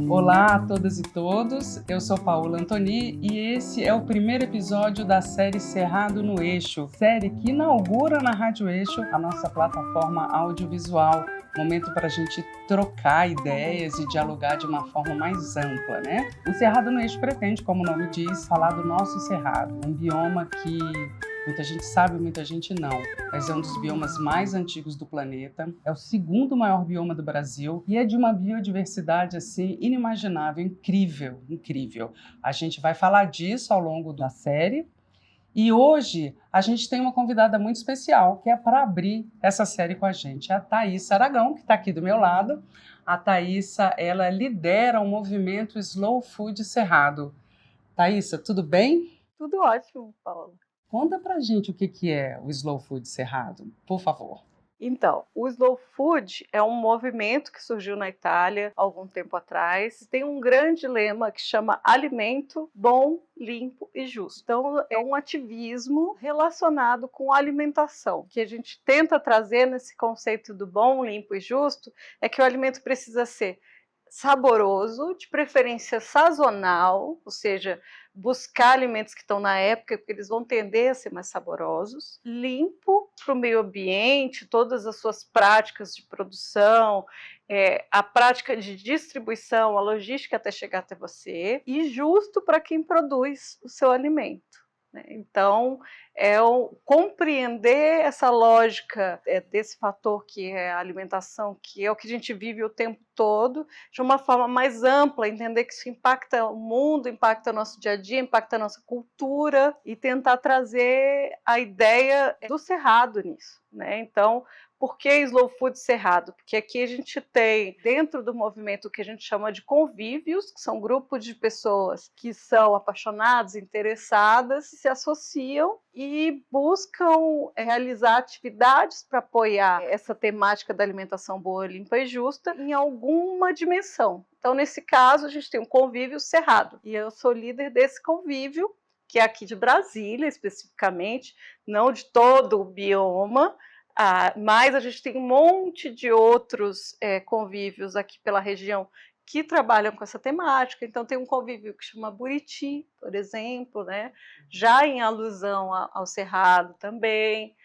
Olá a todas e todos, eu sou Paula Antoni e esse é o primeiro episódio da série Cerrado no Eixo, série que inaugura na Rádio Eixo a nossa plataforma audiovisual, momento para a gente trocar ideias e dialogar de uma forma mais ampla, né? O Cerrado no Eixo pretende, como o nome diz, falar do nosso cerrado, um bioma que muita gente sabe, muita gente não, mas é um dos biomas mais antigos do planeta, é o segundo maior bioma do Brasil e é de uma biodiversidade assim inimaginável, incrível, incrível. A gente vai falar disso ao longo da série e hoje a gente tem uma convidada muito especial que é para abrir essa série com a gente, a Thaísa Aragão, que está aqui do meu lado. A Thaísa, ela lidera o movimento Slow Food Cerrado. Thaísa, tudo bem? Tudo ótimo, Paula. Conta pra gente o que é o Slow Food Cerrado, por favor. Então, o Slow Food é um movimento que surgiu na Itália há algum tempo atrás. Tem um grande lema que chama alimento bom, limpo e justo. Então, é um ativismo relacionado com alimentação. O que a gente tenta trazer nesse conceito do bom, limpo e justo é que o alimento precisa ser saboroso, de preferência sazonal, ou seja, buscar alimentos que estão na época, porque eles vão tender a ser mais saborosos, limpo para o meio ambiente, todas as suas práticas de produção, a prática de distribuição, a logística até chegar até você, e justo para quem produz o seu alimento. Então, compreender essa lógica desse fator que é a alimentação, que é o que a gente vive o tempo todo, de uma forma mais ampla, entender que isso impacta o mundo, impacta o nosso dia a dia, impacta a nossa cultura, e tentar trazer a ideia do cerrado nisso, né? Então, por que Slow Food Cerrado? Porque aqui a gente tem, dentro do movimento, o que a gente chama de convívios, que são grupos de pessoas que são apaixonadas, interessadas, se associam e buscam realizar atividades para apoiar essa temática da alimentação boa, limpa e justa em alguma dimensão. Então, nesse caso, a gente tem um convívio cerrado, e eu sou líder desse convívio, que é aqui de Brasília, especificamente, não de todo o bioma, mas a gente tem um monte de outros convívios aqui pela região que trabalham com essa temática. Então tem um convívio que chama Buriti, por exemplo, né? Já em alusão ao Cerrado também,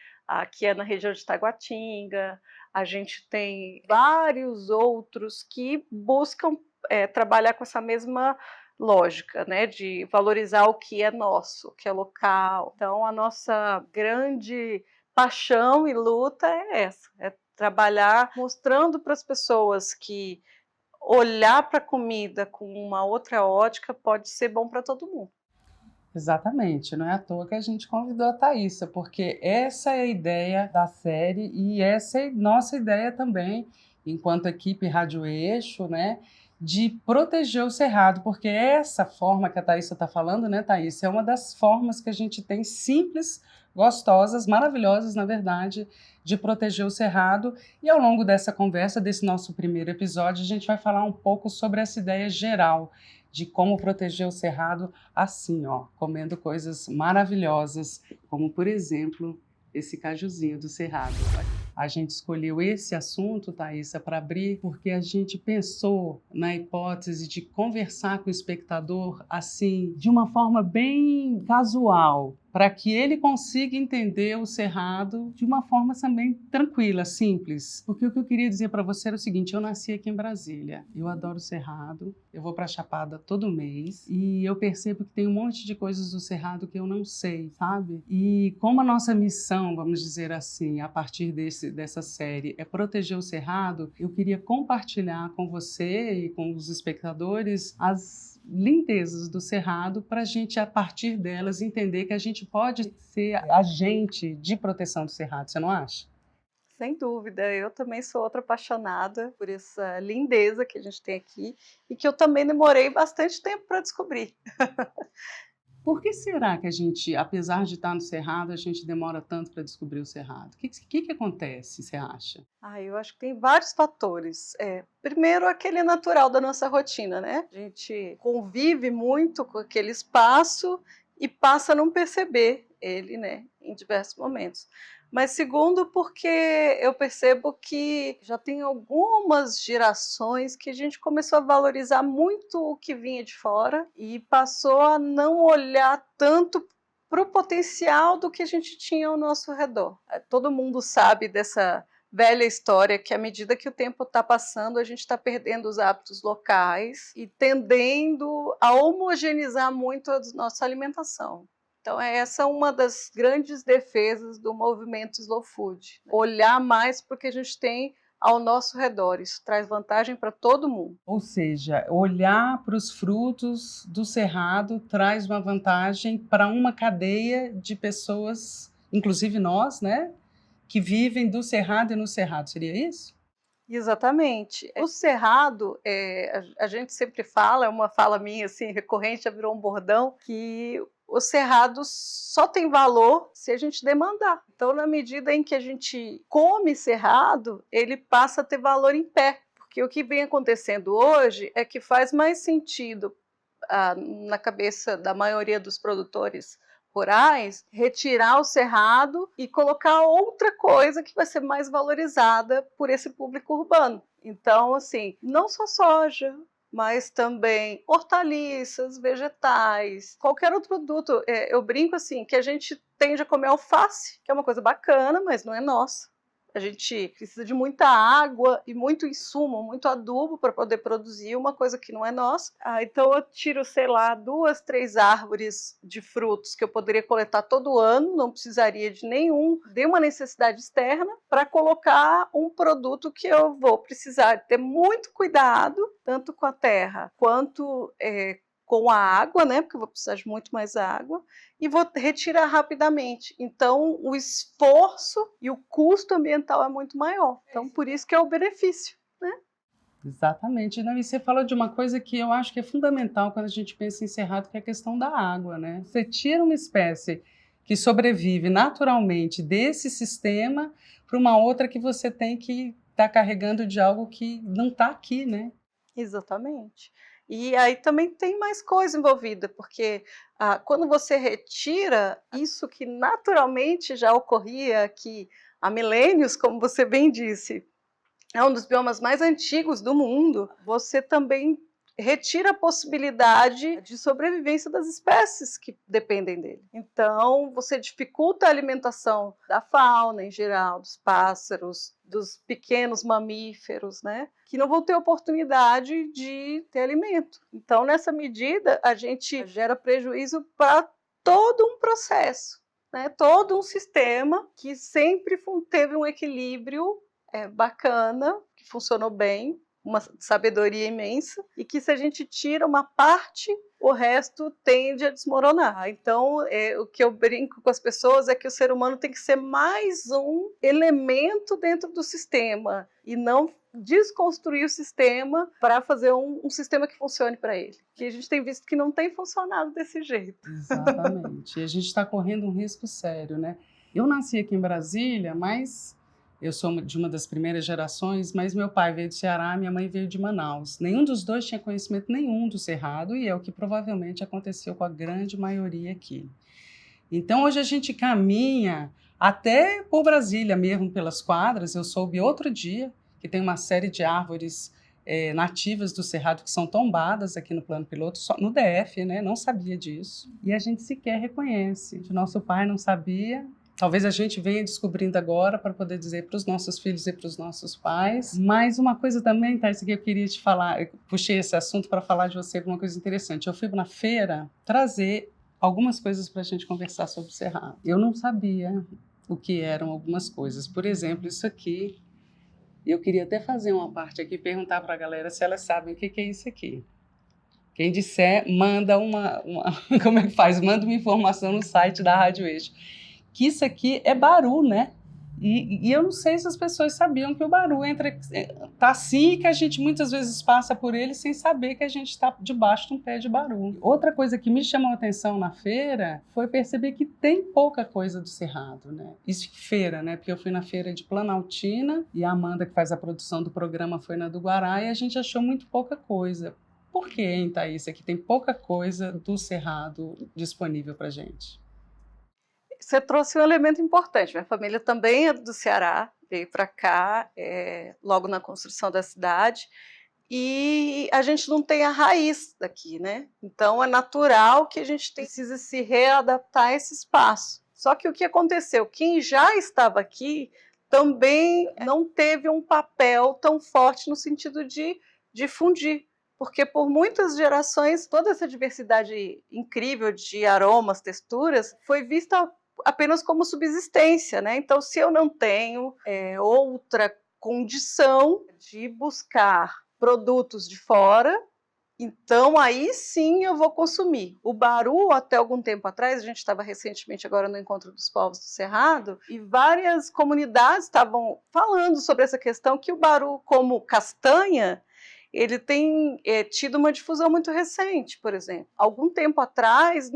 que é na região de Taguatinga. A gente tem vários outros que buscam trabalhar com essa mesma lógica, né, de valorizar o que é nosso, o que é local. Então a nossa grande paixão e luta é essa, é trabalhar mostrando para as pessoas que olhar para a comida com uma outra ótica pode ser bom para todo mundo. Exatamente, não é à toa que a gente convidou a Thaísa, porque essa é a ideia da série e essa é nossa ideia também, enquanto equipe Rádio Eixo, né, de proteger o cerrado, porque essa forma que a Thaísa está falando, né, Thaísa, é uma das formas que a gente tem simples, gostosas, maravilhosas, na verdade, de proteger o cerrado. E ao longo dessa conversa, desse nosso primeiro episódio, a gente vai falar um pouco sobre essa ideia geral de como proteger o cerrado assim, ó, comendo coisas maravilhosas, como, por exemplo, esse cajuzinho do cerrado. A gente escolheu esse assunto, Thaísa, para abrir, porque a gente pensou na hipótese de conversar com o espectador assim, de uma forma bem casual, para que ele consiga entender o cerrado de uma forma também tranquila, simples. Porque o que eu queria dizer para você era o seguinte: eu nasci aqui em Brasília, eu adoro o cerrado, eu vou para a Chapada todo mês e eu percebo que tem um monte de coisas do cerrado que eu não sei, sabe? E como a nossa missão, vamos dizer assim, a partir dessa série é proteger o cerrado, eu queria compartilhar com você e com os espectadores as lindezas do cerrado para a gente, a partir delas, entender que a gente pode ser agente de proteção do cerrado, você não acha? Sem dúvida, eu também sou outra apaixonada por essa lindeza que a gente tem aqui e que eu também demorei bastante tempo para descobrir. Por que será que a gente, apesar de estar no cerrado, a gente demora tanto para descobrir o cerrado? O que acontece, você acha? Eu acho que tem vários fatores. Primeiro, aquele natural da nossa rotina, né? A gente convive muito com aquele espaço e passa a não perceber ele, né, em diversos momentos. Mas segundo, porque eu percebo que já tem algumas gerações que a gente começou a valorizar muito o que vinha de fora e passou a não olhar tanto para o potencial do que a gente tinha ao nosso redor. Todo mundo sabe dessa velha história que, à medida que o tempo está passando, a gente está perdendo os hábitos locais e tendendo a homogeneizar muito a nossa alimentação. Então, essa é uma das grandes defesas do movimento Slow Food. Olhar mais para o que a gente tem ao nosso redor. Isso traz vantagem para todo mundo. Ou seja, olhar para os frutos do cerrado traz uma vantagem para uma cadeia de pessoas, inclusive nós, né, que vivem do cerrado e no cerrado. Seria isso? Exatamente. O cerrado, a gente sempre fala, é uma fala minha assim, recorrente, já virou um bordão, que o cerrado só tem valor se a gente demandar. Então, na medida em que a gente come cerrado, ele passa a ter valor em pé. Porque o que vem acontecendo hoje é que faz mais sentido na cabeça da maioria dos produtores rurais, retirar o cerrado e colocar outra coisa que vai ser mais valorizada por esse público urbano. Então, assim, não só soja, mas também hortaliças, vegetais, qualquer outro produto. Eu brinco assim, que a gente tende a comer alface, que é uma coisa bacana, mas não é nossa. A gente precisa de muita água e muito insumo, muito adubo para poder produzir uma coisa que não é nossa. Então eu tiro, sei lá, 2, 3 árvores de frutos que eu poderia coletar todo ano, não precisaria de nenhuma necessidade externa, para colocar um produto que eu vou precisar ter muito cuidado, tanto com a terra quanto com a água, né? Porque eu vou precisar de muito mais água, e vou retirar rapidamente. Então, o esforço e o custo ambiental é muito maior. Então, por isso que é o benefício, né? Exatamente. Não, e você falou de uma coisa que eu acho que é fundamental quando a gente pensa em cerrado, que é a questão da água, né? Você tira uma espécie que sobrevive naturalmente desse sistema para uma outra que você tem que estar carregando de algo que não está aqui, né? Exatamente. E aí também tem mais coisa envolvida, porque quando você retira isso que naturalmente já ocorria aqui há milênios, como você bem disse, é um dos biomas mais antigos do mundo, você também retira a possibilidade de sobrevivência das espécies que dependem dele. Então, você dificulta a alimentação da fauna em geral, dos pássaros, dos pequenos mamíferos, né? Que não vão ter oportunidade de ter alimento. Então, nessa medida, a gente gera prejuízo para todo um processo, né? Todo um sistema que sempre teve um equilíbrio bacana, que funcionou bem, uma sabedoria imensa, e que se a gente tira uma parte, o resto tende a desmoronar. Então, o que eu brinco com as pessoas é que o ser humano tem que ser mais um elemento dentro do sistema, e não desconstruir o sistema para fazer um sistema que funcione para ele. Que a gente tem visto que não tem funcionado desse jeito. Exatamente. E a gente está correndo um risco sério, né? Eu nasci aqui em Brasília, mas eu sou de uma das primeiras gerações, mas meu pai veio do Ceará, minha mãe veio de Manaus. Nenhum dos dois tinha conhecimento nenhum do cerrado, e é o que provavelmente aconteceu com a grande maioria aqui. Então, hoje a gente caminha até por Brasília mesmo, pelas quadras. Eu soube outro dia que tem uma série de árvores nativas do cerrado que são tombadas aqui no plano piloto, só no DF, né? Não sabia disso. E a gente sequer reconhece. Nosso pai não sabia. Talvez a gente venha descobrindo agora para poder dizer para os nossos filhos e para os nossos pais. Mas uma coisa também, Thais, que eu queria te falar, eu puxei esse assunto para falar de você, uma coisa interessante. Eu fui na feira trazer algumas coisas para a gente conversar sobre o cerrado. Eu não sabia o que eram algumas coisas. Por exemplo, isso aqui. Eu queria até fazer uma parte aqui e perguntar para a galera se elas sabem o que é isso aqui. Quem disser, manda como é que faz? Manda uma informação no site da Rádio Eixo. Que isso aqui é baru, né? E eu não sei se as pessoas sabiam que o baru tá assim, que a gente muitas vezes passa por ele sem saber que a gente está debaixo de um pé de baru. Outra coisa que me chamou a atenção na feira foi perceber que tem pouca coisa do cerrado, né? Isso feira, né? Porque eu fui na feira de Planaltina e a Amanda, que faz a produção do programa, foi na do Guará, e a gente achou muito pouca coisa. Por que, hein, Thaís? Aqui tem pouca coisa do cerrado disponível para gente. você trouxe um elemento importante. Minha família também é do Ceará, veio para cá logo na construção da cidade, e a gente não tem a raiz daqui, né? Então é natural que a gente precise se readaptar a esse espaço. Só que o que aconteceu? Quem já estava aqui também não teve um papel tão forte no sentido de difundir, porque por muitas gerações toda essa diversidade incrível de aromas, texturas, foi vista apenas como subsistência, né? Então, se eu não tenho outra condição de buscar produtos de fora, então aí sim eu vou consumir. O baru, até algum tempo atrás, a gente estava recentemente agora no Encontro dos Povos do Cerrado, e várias comunidades estavam falando sobre essa questão que o baru, como castanha, ele tem tido uma difusão muito recente, por exemplo. Algum tempo atrás,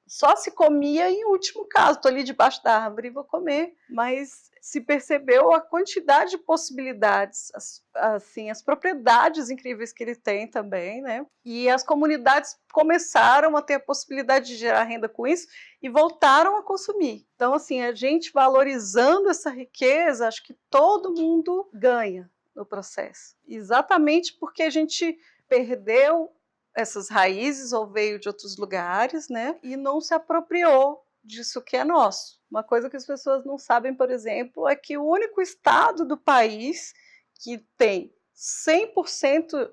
só se comia em último caso, estou ali debaixo da árvore e vou comer, mas se percebeu a quantidade de possibilidades, as propriedades incríveis que ele tem também, né? E as comunidades começaram a ter a possibilidade de gerar renda com isso e voltaram a consumir. Então, assim, a gente valorizando essa riqueza, acho que todo mundo ganha no processo. Exatamente porque a gente perdeu essas raízes ou veio de outros lugares, né? E não se apropriou disso que é nosso. Uma coisa que as pessoas não sabem, por exemplo, é que o único estado do país que tem 100%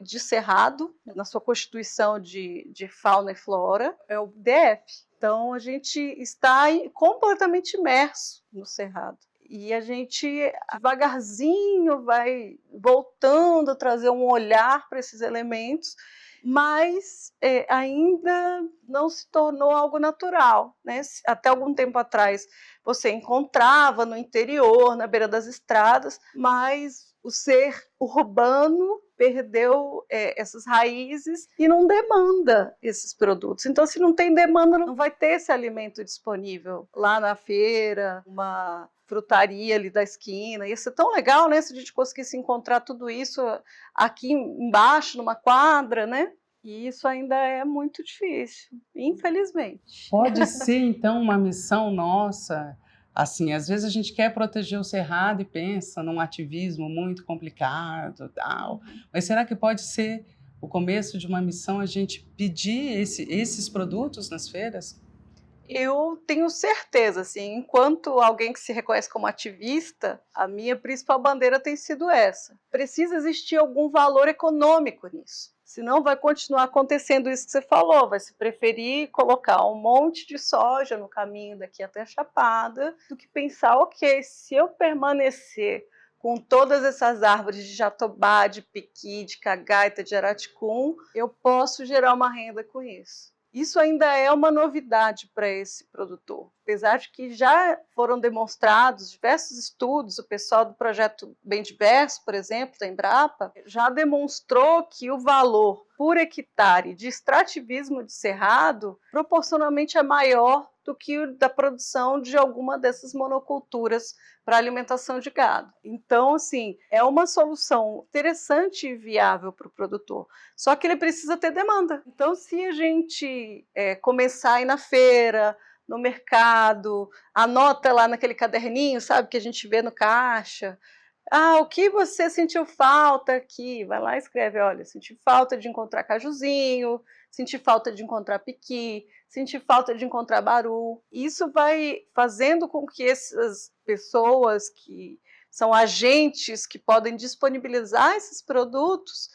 de cerrado na sua constituição de fauna e flora é o DF. Então, a gente está completamente imerso no cerrado. E a gente, devagarzinho, vai voltando a trazer um olhar para esses elementos, mas ainda não se tornou algo natural, né? Até algum tempo atrás você encontrava no interior, na beira das estradas, mas o ser urbano perdeu essas raízes e não demanda esses produtos. Então, se não tem demanda, não vai ter esse alimento disponível lá na feira, uma frutaria ali da esquina. Ia ser tão legal, né, se a gente conseguisse encontrar tudo isso aqui embaixo, numa quadra, né? E isso ainda é muito difícil, infelizmente. Pode ser, então, uma missão nossa. Assim, às vezes a gente quer proteger o cerrado e pensa num ativismo muito complicado, tal. Mas será que pode ser o começo de uma missão a gente pedir esses produtos nas feiras? Eu tenho certeza, assim, enquanto alguém que se reconhece como ativista, a minha principal bandeira tem sido essa. Precisa existir algum valor econômico nisso. Senão vai continuar acontecendo isso que você falou, vai se preferir colocar um monte de soja no caminho daqui até a Chapada, do que pensar, ok, se eu permanecer com todas essas árvores de jatobá, de piqui, de cagaita, de araticum, eu posso gerar uma renda com isso. Isso ainda é uma novidade para esse produtor. Apesar de que já foram demonstrados diversos estudos, o pessoal do projeto Bem Diverso, por exemplo, da Embrapa, já demonstrou que o valor por hectare de extrativismo de cerrado proporcionalmente é maior do que o da produção de alguma dessas monoculturas para alimentação de gado. Então, assim, é uma solução interessante e viável para o produtor, só que ele precisa ter demanda. Então, se a gente começar a ir na feira, no mercado, anota lá naquele caderninho, sabe, que a gente vê no caixa, o que você sentiu falta aqui? Vai lá e escreve, olha, senti falta de encontrar cajuzinho, senti falta de encontrar piqui, senti falta de encontrar baru. Isso vai fazendo com que essas pessoas que são agentes que podem disponibilizar esses produtos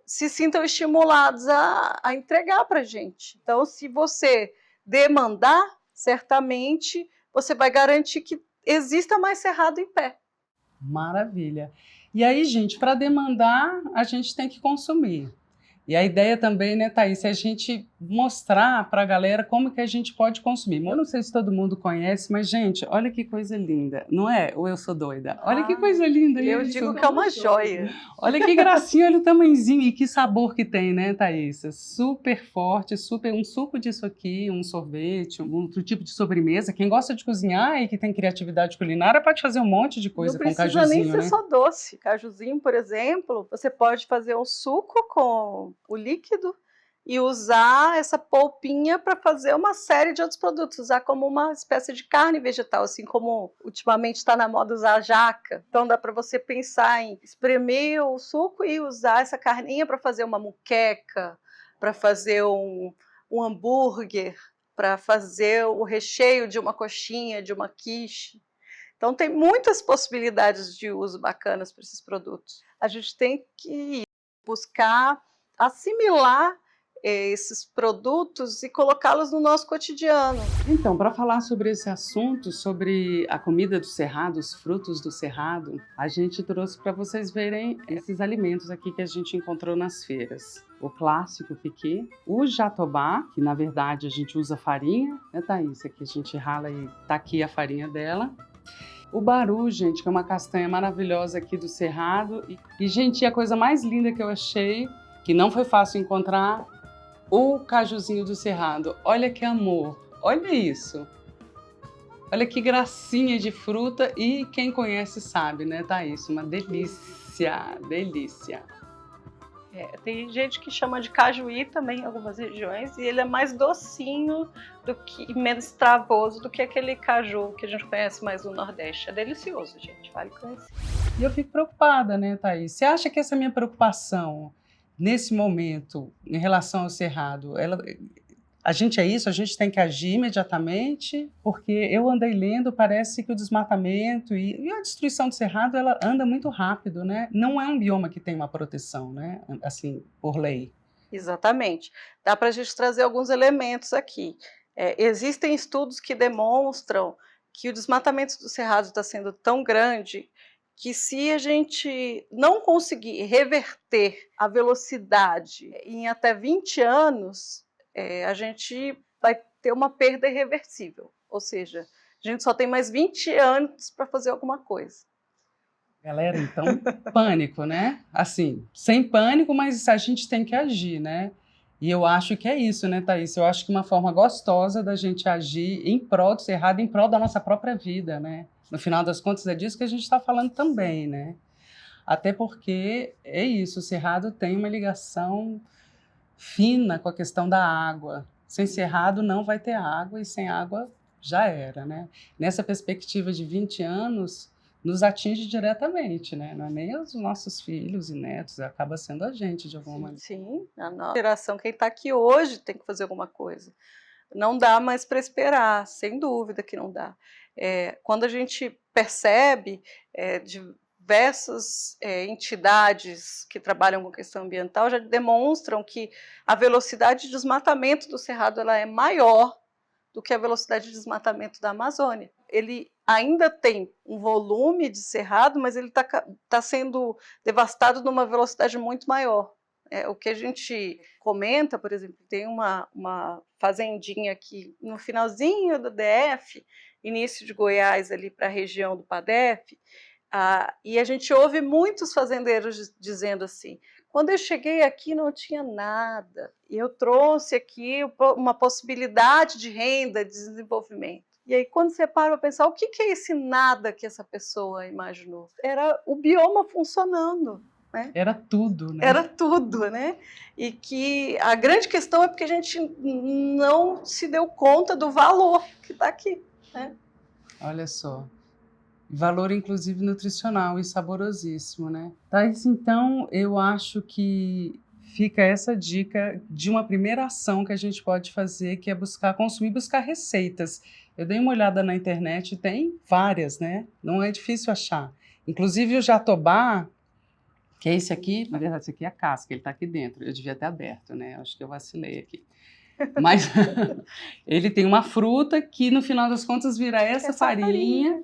se sintam estimulados a entregar para a gente. Então, se você demandar, certamente você vai garantir que exista mais cerrado em pé. Maravilha. E aí, gente, para demandar, a gente tem que consumir. E a ideia também, né, Thaís, é a gente mostrar para a galera como que a gente pode consumir. Eu não sei se todo mundo conhece, mas, gente, olha que coisa linda. Não é? Ou eu sou doida? Olha que coisa linda isso. Eu digo que é uma joia. Olha que gracinha, olha o tamanhozinho e que sabor que tem, né, Thaís? Super forte, um suco disso aqui, um sorvete, um outro tipo de sobremesa. Quem gosta de cozinhar e que tem criatividade culinária pode fazer um monte de coisa com cajuzinho, né? Não precisa nem ser só doce. Cajuzinho, por exemplo, você pode fazer um suco com o líquido e usar essa polpinha para fazer uma série de outros produtos, usar como uma espécie de carne vegetal, assim como ultimamente está na moda usar a jaca. Então dá para você pensar em espremer o suco e usar essa carninha para fazer uma muqueca, para fazer um hambúrguer, para fazer o recheio de uma coxinha, de uma quiche. Então tem muitas possibilidades de uso bacanas para esses produtos. A gente tem que buscar assimilar esses produtos e colocá-los no nosso cotidiano. Então, para falar sobre esse assunto, sobre a comida do Cerrado, os frutos do Cerrado, a gente trouxe para vocês verem esses alimentos aqui que a gente encontrou nas feiras. O clássico piquê, o jatobá, que na verdade a gente usa farinha, né, Thaís? Aqui a gente rala e tá aqui a farinha dela. O baru, gente, que é uma castanha maravilhosa aqui do Cerrado. E, gente, a coisa mais linda que eu achei, que não foi fácil encontrar, o cajuzinho do Cerrado. Olha que amor, olha isso. Olha que gracinha de fruta e quem conhece sabe, né, Thaís? Uma delícia, delícia. Tem gente que chama de cajuí também em algumas regiões, e ele é mais docinho e menos travoso do que aquele caju que a gente conhece mais no Nordeste. É delicioso, gente, vale conhecer. E eu fico preocupada, né, Thaís? Você acha que essa minha preocupação, nesse momento, em relação ao Cerrado, a gente é isso? A gente tem que agir imediatamente? Porque eu andei lendo, parece que o desmatamento e a destruição do Cerrado, ela anda muito rápido, né? Não é um bioma que tem uma proteção, né? Assim, por lei. Exatamente. Dá para a gente trazer alguns elementos aqui. Existem estudos que demonstram que o desmatamento do Cerrado está sendo tão grande que, se a gente não conseguir reverter a velocidade em até 20 anos, a gente vai ter uma perda irreversível. Ou seja, a gente só tem mais 20 anos para fazer alguma coisa. Galera, então, pânico, né? Assim, sem pânico, mas a gente tem que agir, né? E eu acho que é isso, né, Thaís? Eu acho que uma forma gostosa da gente agir em prol do Cerrado, em prol da nossa própria vida, né? No final das contas, é disso que a gente está falando também, né? Até porque é isso, o Cerrado tem uma ligação fina com a questão da água. Sem Cerrado não vai ter água e sem água já era, né? Nessa perspectiva de 20 anos, nos atinge diretamente, né? Não é nem os nossos filhos e netos, acaba sendo a gente de alguma maneira. Sim, a nossa geração, quem está aqui hoje, tem que fazer alguma coisa. Não dá mais para esperar, sem dúvida que não dá. Quando a gente percebe diversas entidades que trabalham com questão ambiental já demonstram que a velocidade de desmatamento do Cerrado ela é maior do que a velocidade de desmatamento da Amazônia. Ele ainda tem um volume de cerrado, mas ele está sendo devastado numa velocidade muito maior. O que a gente comenta, por exemplo, tem uma fazendinha aqui no finalzinho do DF, início de Goiás, ali para a região do PADEF, e a gente ouve muitos fazendeiros dizendo assim: quando eu cheguei aqui não tinha nada, e eu trouxe aqui uma possibilidade de renda, de desenvolvimento. E aí, quando você para para pensar, o que é esse nada que essa pessoa imaginou? Era o bioma funcionando. Né? Era tudo, né? Era tudo, né? E que a grande questão é porque a gente não se deu conta do valor que está aqui, né? Olha só. Valor, inclusive, nutricional e saborosíssimo, né? Thaís, então, eu acho que fica essa dica de uma primeira ação que a gente pode fazer, que é buscar consumir, buscar receitas. Eu dei uma olhada na internet, tem várias, né? Não é difícil achar. Inclusive o jatobá, que é esse aqui, na verdade, esse aqui é a casca, ele está aqui dentro. Eu devia ter aberto, né? Acho que eu vacilei aqui. Mas ele tem uma fruta que, no final das contas, vira essa farinha.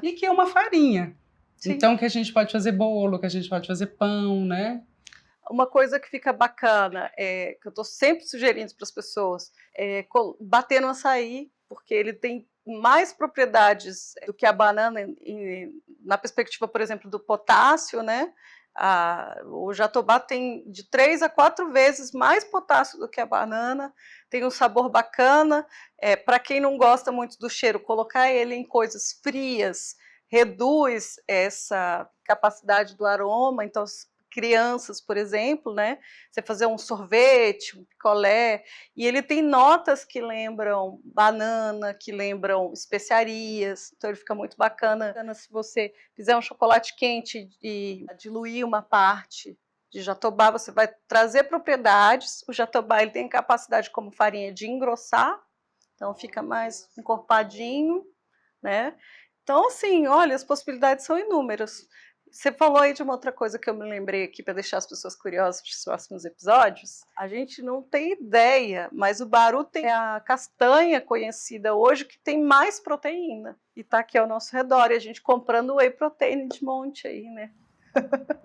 E que é uma farinha. Sim. Então, que a gente pode fazer bolo, que a gente pode fazer pão, né? Uma coisa que fica bacana, que eu estou sempre sugerindo para as pessoas, é bater no açaí, porque ele tem mais propriedades do que a banana, na perspectiva, por exemplo, do potássio, né? O jatobá tem de 3 a 4 vezes mais potássio do que a banana, tem um sabor bacana. Para quem não gosta muito do cheiro, colocar ele em coisas frias reduz essa capacidade do aroma. Então, crianças, por exemplo, né? Você fazer um sorvete, um picolé, e ele tem notas que lembram banana, que lembram especiarias, então ele fica muito bacana. Se você fizer um chocolate quente e diluir uma parte de jatobá, você vai trazer propriedades. O jatobá ele tem capacidade como farinha de engrossar, então fica mais encorpadinho, né? Então, assim, olha, as possibilidades são inúmeras. Você falou aí de uma outra coisa que eu me lembrei aqui para deixar as pessoas curiosas para os próximos episódios. A gente não tem ideia, mas o Baru tem a castanha conhecida hoje que tem mais proteína. E está aqui ao nosso redor, e a gente comprando whey protein de monte aí, né?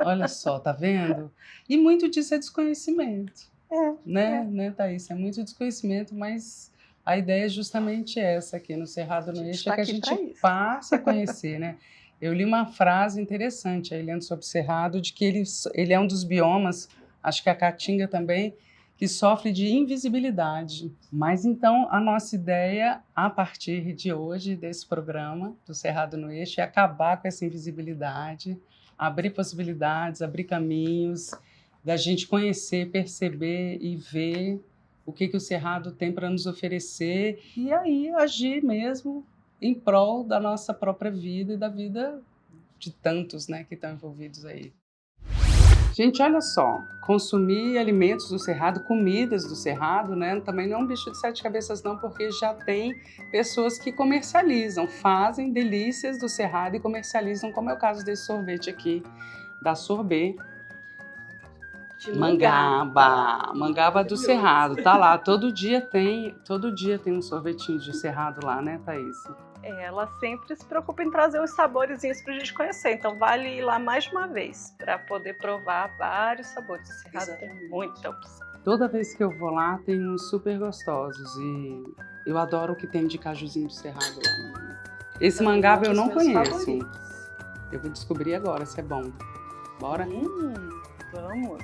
Olha só, tá vendo? E muito disso é desconhecimento, né, Thaís? É muito desconhecimento, mas a ideia é justamente essa aqui no Cerrado no Eixo, é que a gente passe a conhecer, né? Eu li uma frase interessante aí lendo sobre o Cerrado, de que ele é um dos biomas, acho que a Caatinga também, que sofre de invisibilidade. Mas então a nossa ideia, a partir de hoje, desse programa do Cerrado no Eixo, é acabar com essa invisibilidade, abrir possibilidades, abrir caminhos, da gente conhecer, perceber e ver o que o Cerrado tem para nos oferecer e aí agir mesmo em prol da nossa própria vida e da vida de tantos, né, que estão envolvidos aí. Gente, olha só, consumir alimentos do Cerrado, comidas do Cerrado, né, também não é um bicho de sete cabeças não, porque já tem pessoas que comercializam, fazem delícias do Cerrado e comercializam, como é o caso desse sorvete aqui, da Sorbet. De mangaba do Cerrado, tá lá, todo dia tem um sorvetinho de Cerrado lá, né, Thaís? Ela sempre se preocupa em trazer uns saborezinhos para a gente conhecer, então vale ir lá mais de uma vez para poder provar vários sabores. O Cerrado tem muita opção. Toda vez que eu vou lá tem uns super gostosos e eu adoro o que tem de cajuzinho do Cerrado lá. Esse mangaba eu não conheço. Eu vou descobrir agora se é bom. Bora? Vamos!